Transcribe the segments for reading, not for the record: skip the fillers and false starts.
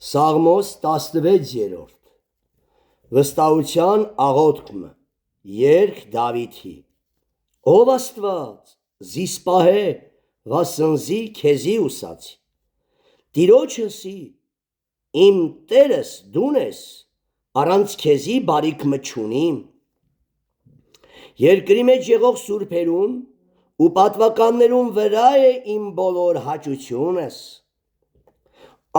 Սաղմոս 16-րդ Վստահության աղոթքը երգ Դավիթի Ով Աստված զիս պահե վասնզի քեզի ուսացի Տիրոջսի իմ Տերս դուն ես առանց քեզի բարիք չունիմ Երկրի մեջ եղող սուրբերուն ու պատվականներուն վրա է իմ բոլոր հաճությունս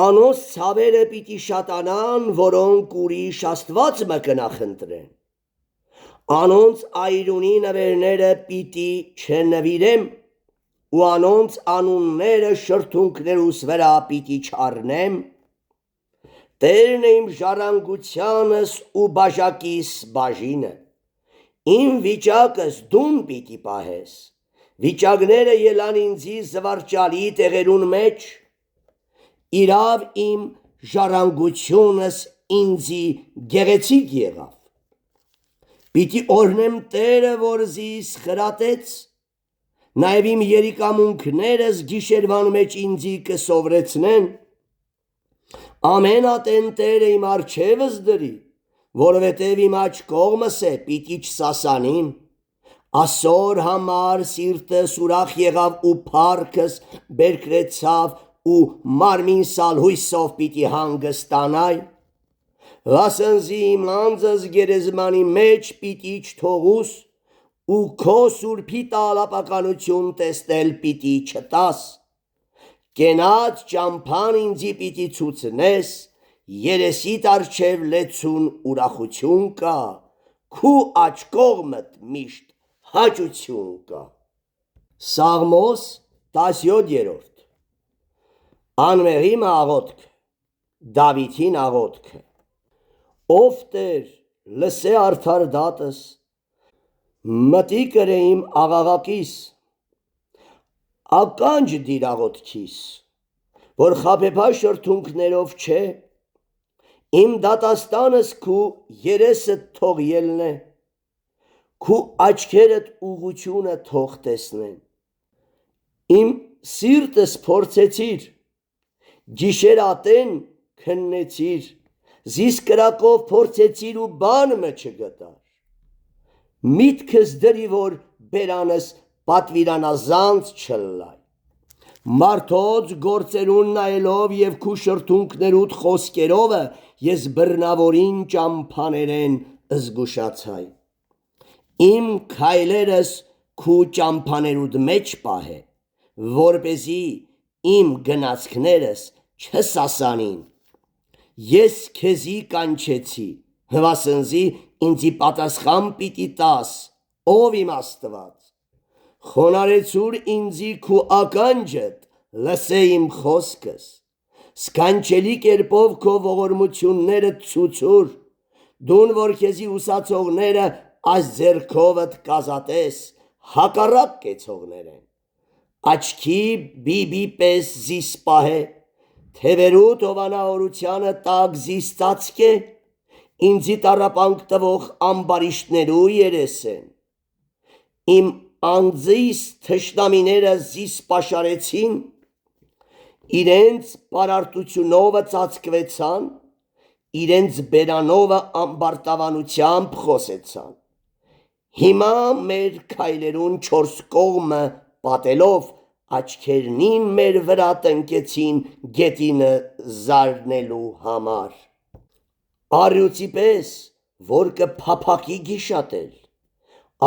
Անոնց ցավերը պիտի շատանան, որոնք ուրիշ Աստված մը կնախընտրեն Անոնց այրունի նվերները պիտի չնվիրեմ ու անոնց անունները շրթունքներուս վրա պիտի չառնեմ Տերն է իմ ժառանգությանս ու բաժակիս բաժինը Իմ վիճակս դուն պիտի պահես Վիճակները ելան ինձի զվարճալի տեղերուն մեջ Իրավ իմ ժառանգությունս ինձի գեղեցիկ եղավ Պիտի օրհնեմ Տերը, որ զիս խրատեց Նաև իմ երիկամունքներս գիշերվան մեջ ինձի կսովրեցնեն Ամեն ատեն Տերը իմ առջևս դրի Որովհետև իմ աջ կողմս է պիտի չսասանիմ Ասոր համար սիրտս ուրախ եղավ ու փառքս բերկրեցավ ու մարմին սալհույսով պիտի հանգստանայ Վասնզի իմ անձս գերեզմանի մեջ պիտի չթողուս ու քո սուրբի տաղալապականություն տեսնել պիտի չտաս Կենաց ճամփան ինձի պիտի ցուցնես երեսիդ առջև լեցուն ուրախություն կա քու աջ կողմդ միշտ հաճություն կա Սաղմոս 17-րդ Անմեղի աղոթք Դավիթին աղոթքը Ով Տեր լսե արդար դատս մտի կրե իմ աղաղակիս ականջ դիր աղոթքիս որ խաբեբա շրթունքներով չէ իմ դատաստանս քու երեսդ թող ելնե քու աչքերդ ուղղությունը թող տեսնեն Իմ սիրտս փորձեցիր Գիշեր ատեն քննեցիր Զիս կրակով փորձեցիր ու բան մը չգտար Միտքս դրի որ բերանս պատվիրանազանց չլայ Մարդոց գործերուն նայելով և քու շրթունքներուդ խոսքերովը ես բռնավորին ճամփաներեն զգուշացայ Իմ քայլերս քու ճամփաներուդ մեջ պահե որպեսզի իմ գնացքներս չսասանին Ես քեզի կանչեցի վասնզի ինձի պատասխան պիտի տաս ով իմ Աստված Խոնարհեցուր ինձի քու ականջդ լսե իմ խոսքս Սքանչելի կերպով քո ողորմությունները ցուցուր Դուն որ քեզի ուսացողները այս ձեռքովդ կազատես հակառակ կեցողներեն Աչքի բիբի պես զիս պահե Թևերուդ հովանավորությանը տակ զիս ծածկե Ինձի տառապանք տվող ամբարիշտներու երեսեն Իմ անձիս թշնամիները զիս պաշարեցին Իրենց պարարտությունովը ծածկվեցան Իրենց բերանովը ամբարտավանությամբ խոսեցան Հիմա մեր քայլերուն չորս կողմը պատելով Աչքերնին մեր վրա տնկեցին գետինը զարնելու համար Առյուծի պես, որ կփափակի գիշատել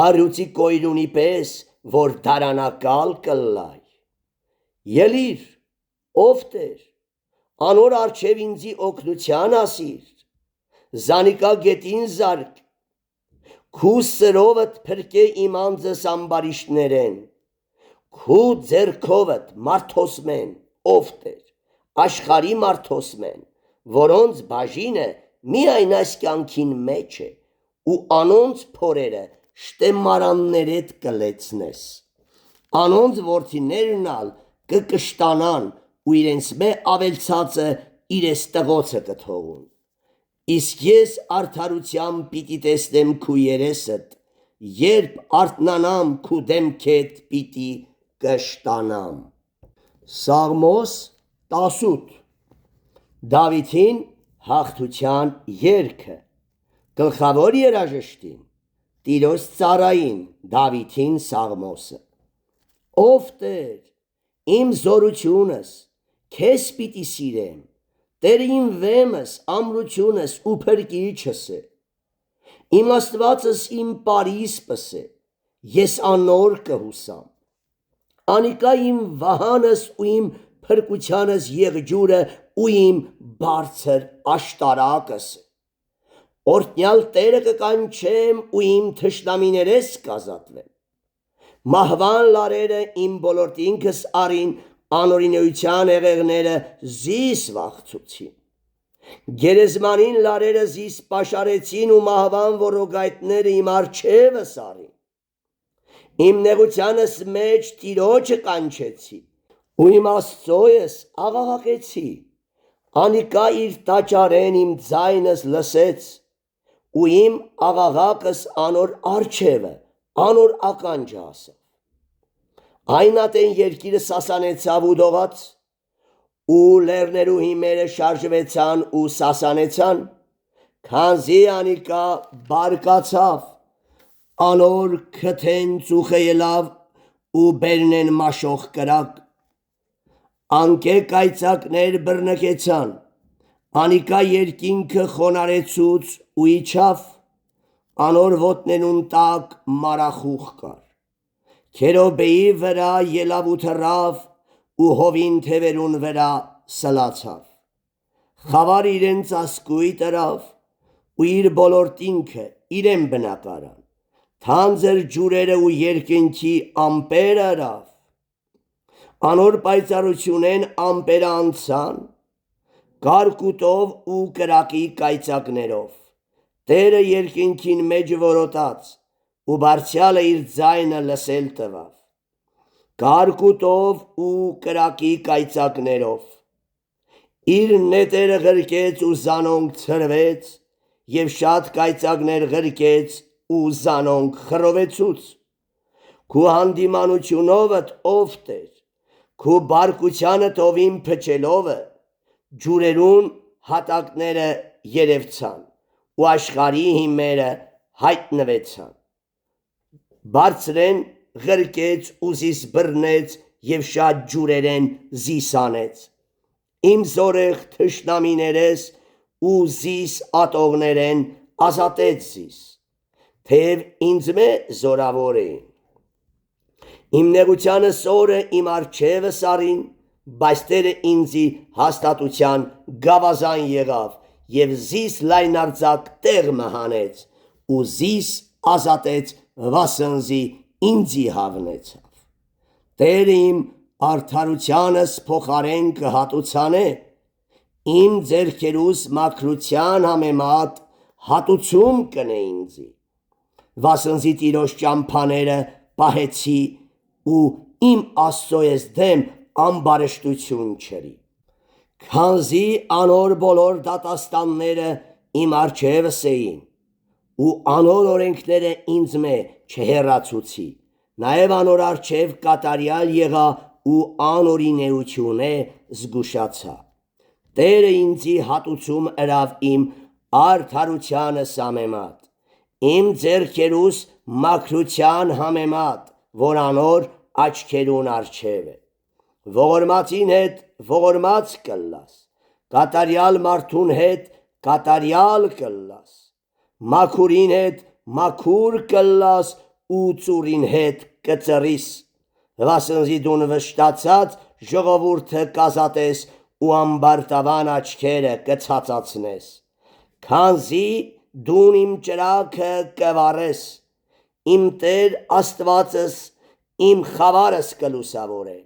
Առյուծի կոյրունի պես, որ դարանակալ կլայ Ելիր, ով Տեր, անոր առջև ինձի օգնության ասիր Զանիկա գետին զարկ Քու սրովդ փրկե իմ անձս ամբարիշտներեն Քու ձեռքովդ մարդոսմեն, ով Տեր, աշխարի մարդոսմեն, որոնց բաժինը միայն այս կյանքին մեջ է ու անոնց փորերը շտեմարաններեդ կլեցնես Անոնց որդիներն ալ կկշտանան ու իրենց մե ավելցածը իրես տղոցը կթողուն Իսկ ես արդարությամբ պիտի տեսնեմ քու երեսդ Երբ արթնանամ քու դեմքեդ պիտի կշտանամ Սաղմոս 18 Դավիթին հաղթության երգը, գլխավոր երաժշտին, Տիրոջ ծառային Դավիթին Սաղմոսը։ Ով Տեր, իմ զորությունս, քեզ պիտի սիրեմ, Տեր իմ վեմս, ամրությունս ու փրկիչս է։ Իմ Աստվածս իմ պարիսպս է, ես անոր կհուսամ։ Անիկա իմ վահանս ու իմ փրկությանս եղջյուրը ու իմ բարձր աշտարակս է։ Օրհնյալ Տերը կկանչեմ ու իմ թշնամիներես կազատվեմ։ Մահվան լարերը իմ բոլորտինքս արին, անօրինության եղեղները զիս վախցուցին։ Գերեզմանին լարերը զիս պաշարեցին ու մահվան որոգայթները իմ առջևս արին։ Իմ նեղությանս մեջ Տիրոջը կանչեցի ու իմ Աստծոյս աղաղակեցի։ Անիկա իր տաճարեն իմ ձայնս լսեց ու իմ աղաղակս անոր առջևը, անոր ականջը ասավ։ Այն ատեն երկիրը սասանեցավ ու դողաց, ու լեռներու հիմերը շարժվեցան ու սասանեցան, քանզի անիկա բարկացավ, անոր քթեն ծուխը ելավ ու բերնեն մաշող կրակ, անկե կայծակներ բռնկեցան, անիկա երկինքը խոնարեցուց ու իջավ, անոր ոտներուն տակ մարախուխ կար, քերոբեի վրա ելավ ու թռավ ու հովին թևերուն վրա սլացավ, խավար իրեն ծասկույ տրավ ու իր բոլորտինքը իրեն բնակարան, թանձր ջուրերը ու երկնքի ամպերը հրավ, անոր պայծառությունեն ամպերը անցան, կարկուտով ու կրակի կայծակներով, Տերը երկնքին մեջ որոտաց ու բարձյալը իր ձայնը լսել տվավ, կարկուտով ու կրակի կայծակներով, իր նետերը ղրկեց ու զանոնք ցրվեց և շատ կայծակներ ղրկեց ու զանոնք խռովեցուց, քու հանդիմանությունովդ ով Տեր, քու բարկությանդ ով իմ փչելովը, ջուրերուն հատակները երևցան ու աշխարհի հիմերը հայտնվեցան, բարձրեն ղրկեց ու զիս բռնեց և շատ ջուրերեն զիս անեց, իմ զորեղ թշնամիներես ու զիս ատողներեն ազատեց զիս, թեև ինձմե զորավոր էին։ Իմ նեղությանս օրը իմ առջևս արին, բայց Տերը ինձի հաստատության գավազան եղավ և զիս լայնարձակ տեղ մը հանեց ու զիս ազատեց վասնզի ինձի հավնեցավ։ Տերը իմ արդարությանս փոխարեն կհատուցանե, իմ ձեռքերուս մաքրության համեմատ հատուցում կնե ինձի, վասնզի Տիրոջ ճամփաները պահեցի ու իմ Աստծոյս դեմ ամբարշտություն չրի, քանզի անոր բոլոր դատաստանները իմ առջևս էին ու անոր օրենքները ինձմե չհեռացուցի, նաև անոր առջև կատարյալ եղա ու անօրինեությունե զգուշացա։ Տերը ինձի հատուցում ըրավ իմ արդարությանս համեմատ, իմ ձեռքերուս մաքրության համեմատ, որ անոր աչքերուն առջև է։ Ողորմածին հետ ողորմած կլլաս, կատարյալ մարդուն հետ կատարյալ կլլաս, մաքուրին հետ մաքուր կլլաս ու ծուրին հետ կծռիս, վասնզի դուն վշտացած ժողովուրդը կազատես ու ամբարտավան աչքերը կցածացնես, քանզի դուն իմ ճրագը կվառես, իմ Տեր Աստվածս իմ խավարս կլուսավորե,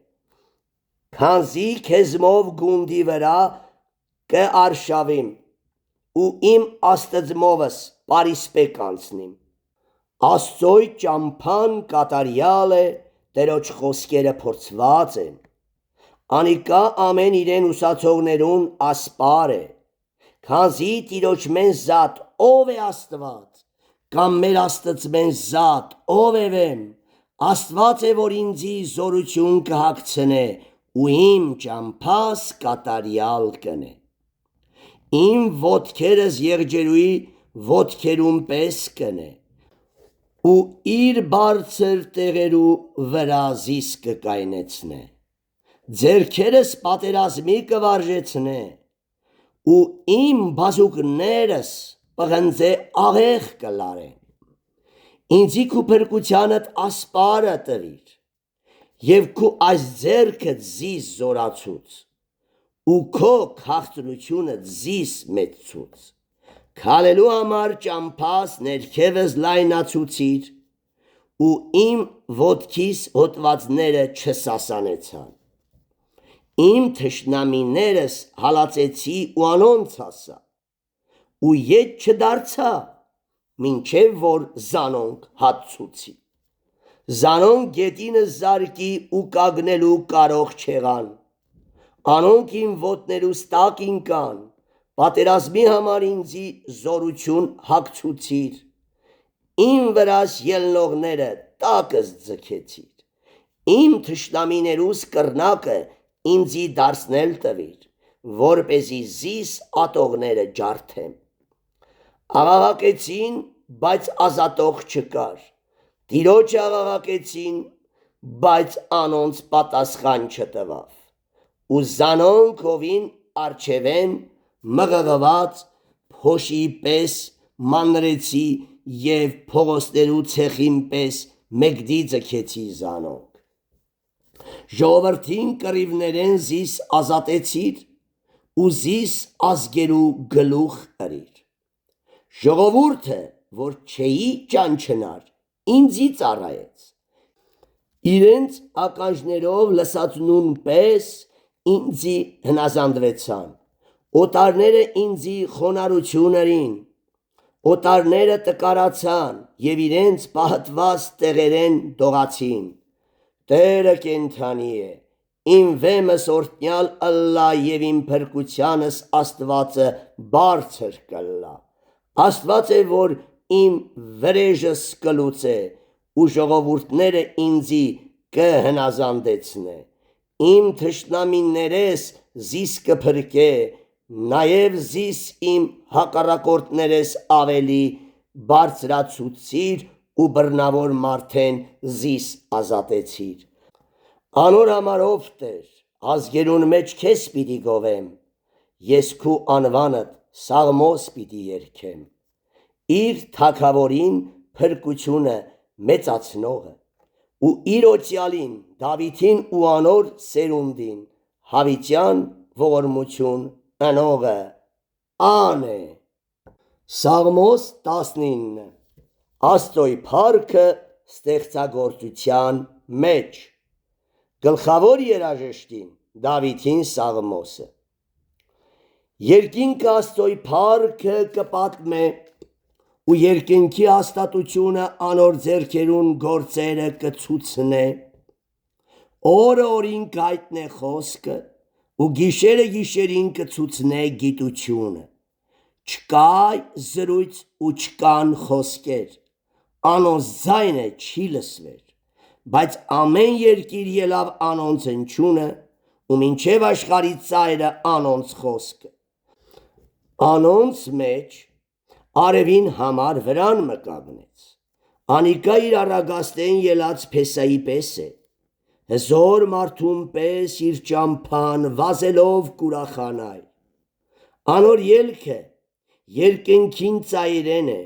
քանզի քեզմով գունդի վրա կարշավիմ ու իմ աստծմովս պարիսպե կանցնիմ։ Աստծոյ ճամփան կատարյալ է, Տերոջ խոսքերը փորձված են, անիկա ամեն իրեն ուսացողներուն ասպար է, քանզի Տիրոջ մեն զատ ով է Աստված, կամ մեր Աստծմեն զատ ով է վեմ, Աստված է, որ ինձի զորություն կհագցնե ու իմ ճամփաս կատարյալ կնե։ իմ ոտքերս եղջերուի ոտքերում պես կնե, ու իր բարձր տեղերու վրա զիս կկայնեցնե, ձեռքերս պատերազմի կվարժեցնե, ու իմ բազուկներս պղնձե աղեղ կլարեն, ինձի քու փրկությանդ ասպարը տվիր, և քու այս ձեռքդ զիս զորացուց, ու քո քաղցրությունը զիս մեծցուց, քալելու համար ճամփաս ներքևս լայնացուցիր, ու իմ ոտքիս հոտվածները չսասանեցան, իմ թշնամիներս հալածեցի ու անոնց հասա, ու ետ չդարձա, մինչև որ զանոնք հատցուցի, զանոնք գետինը զարկի ու կագնելու կարող չեղան, անոնք իմ ոտներուս տակ ինկան, պատերազմի համար ինձի զորություն հագցուցիր, իմ վրաս ելնողները տակս ձգեցիր, իմ թշնամիներուս կռնակը ինձի դարձնել տվիր, որպեսզի զիս ատողները ջարդեմ, աղաղակեցին, բայց ազատող չկար, Տիրոջը աղաղակեցին, բայց անոնց պատասխան չտվավ, ու զանոնք հովին առջևեն մղղված փոշի պես մանրեցի և փողոցներու ցեխին պես մեկդի ձգեցի զանոնք, ժողովրդին կռիվներեն զիս ազատեցիր, ու զիս ազգերու գլուխ ըրիր, ժողովուրդը, որ չէի ճանչնար, ինձի ծառայեց, իրենց ականջներով լսածնուն պես ինձի հնազանդվեցան, օտարները ինձի խոնարհություն ըրին, օտարները տկարացան և իրենց պահտված տեղերեն դողացին, Տերը կենդանի է, իմ վեմս օրհնյալ ըլլա և իմ փրկությանս Աստվածը բարձր կըլլա, Աստված է, որ իմ վրեժս կլուծե, ու ժողովուրդները ինձի կհնազանդեցնե, իմ թշնամիներես զիս կփրկե, նաև զիս իմ հակառակորդներես ավելի բարձրացուցիր ու բռնավոր մարդեն զիս ազատեցիր, անոր համար ով Տեր, ազգերուն մեջ քեզ պիտի գովեմ, ես քու անվանդ սաղմոս պիտի երգեմ, իր թագավորին փրկությունը մեծացնողը, ու իր օծյալին Դավիթին ու անոր սերունդին հավիտյան ողորմություն ընողը ան է։ Սաղմոս 19 Աստծոյ փառքը ստեղծագործության մեջ, գլխավոր երաժշտին Դավիթին Սաղմոսը, երկինքը Աստծոյ փառքը կպատմե, ու երկնքի հաստատությունը անոր ձեռքերուն գործերը կցուցնե, օրը օրին կայտնե խոսքը, ու գիշերը գիշերին կցուցնե գիտությունը, չկա զրույց ու չկան խոսքեր, անոնց ձայնը չի լսվեր, բայց ամեն երկիր ելավ անոնց հնչյունը, ու մինչև աշխարհի ծայրը անոնց խոսքը, անոնց մեջ արևին համար վրան մկագնեց, անիկա իր առագաստեն ելած փեսայի պես է, հզոր մարդուն պես իր ճամփան վազելով կուրախանայ, անոր ելքը երկնքին ծայրեն է,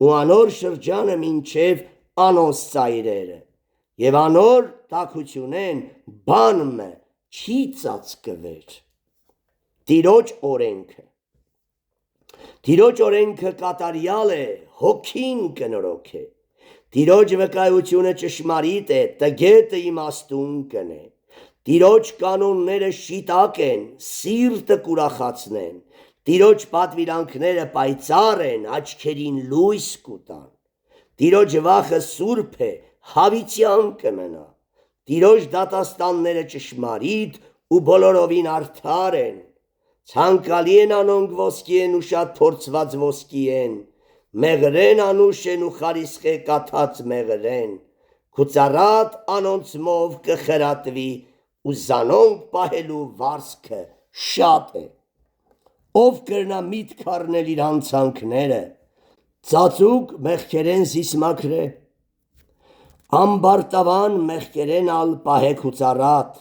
ու անոր շրջանը մինչև անոնց ծայրերը, և անոր տաքությունեն բանմը չի ծածկվեր, Տիրոջ օրենքը կատարյալ է, հոգին կնորոք է, Տիրոջ վկայությունը ճշմարիտ է, տգետը իմաստուն կնե, Տիրոջ կանոնները շիտակ են, սիրտը կուրախացնեն, Տիրոջ պատվիրանքները պայծառ են, աչքերին լույս կուտան, Տիրոջ վախը սուրբ է, հավիտյան կմնա, Տիրոջ դատաստանները ճշմարիտ ու բոլորովին արդար են, ցանկալի են անոնք ոսկի են ու շատ փորձված ոսկի են, մեղրեն անուշ են ու խարիսխե կաթած մեղրեն, քուծառատ անոնցմով կխրատվի ու զանոնք պահելու վարձքը շատ է, ով կրնա միտք առնել իր հանցանքները, ծածուկ մեղքերեն զիսմակրե, ամբարտավան մեղքերեն ալ պահեք ու ծառատ,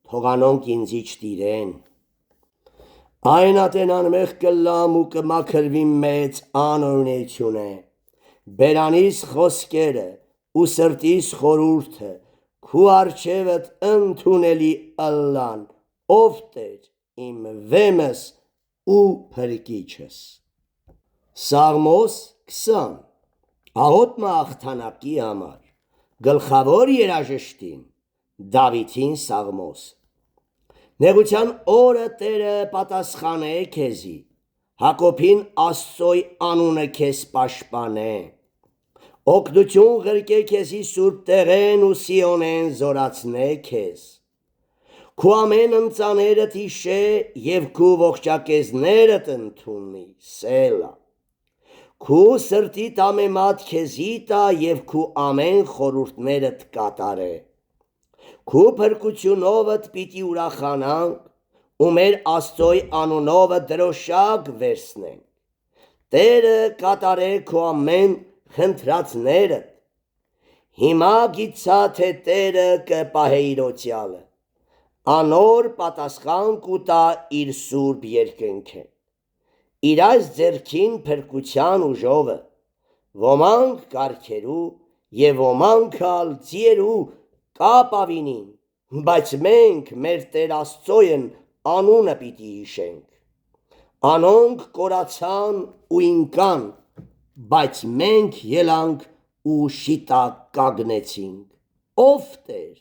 թողանոնք ինձի չտիրեն, այն ատենան մեղ կլամ ու կմաքրվի մեծ անօրնություն է, բերանիս խոսքերը ու սրտիս խորուրդը, քու արջևդ ընդունելի ըլլան, ով Տեր իմ վեմս ու փրկիչս։ Սաղմոս 20 աղոթմը աղթանակի համար, գլխավոր երաժշտին Դավիթին Սաղմոս։ Նեղության օրը Տերը պատասխանե քեզի, Հակոբին Աստծոյ անունը քեզ պաշտպանե, օգնություն ղրկե քեզի սուրբ տեղեն ու Սիոնեն զորացնե քեզ, քու ամեն ընծաներդ իշե և քու ողջակեզներդ ընդունի, Սելա, քու սրտիդ ամեմատ քեզի տա և քու ամեն խորհուրդներդ կատարե, քու փրկությունովդ պիտի ուրախանանք ու մեր Աստծոյ անունովը դրոշակ վերցնենք, Տերը կատարե քո ամեն խնդրածներդ, հիմա գիցա թե Տերը կպահե իրոցյալը, անոր պատասխան կուտա իր սուրբ երկնքեն, իր այս ձեռքին փրկության ուժովը, ոմանք կառքերու և ոմանք ալ ձիերու կապավինին, բայց մենք մեր Տեր Աստծոյն անունը պիտի հիշենք, անոնք կորացան ու ինկան, բայց մենք ելանք ու շիտակ կագնեցինք, ով Տեր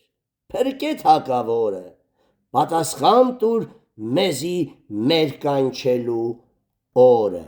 փրկե թագավորը, պատասխան տուր մեզի մեր կանչելու օրը։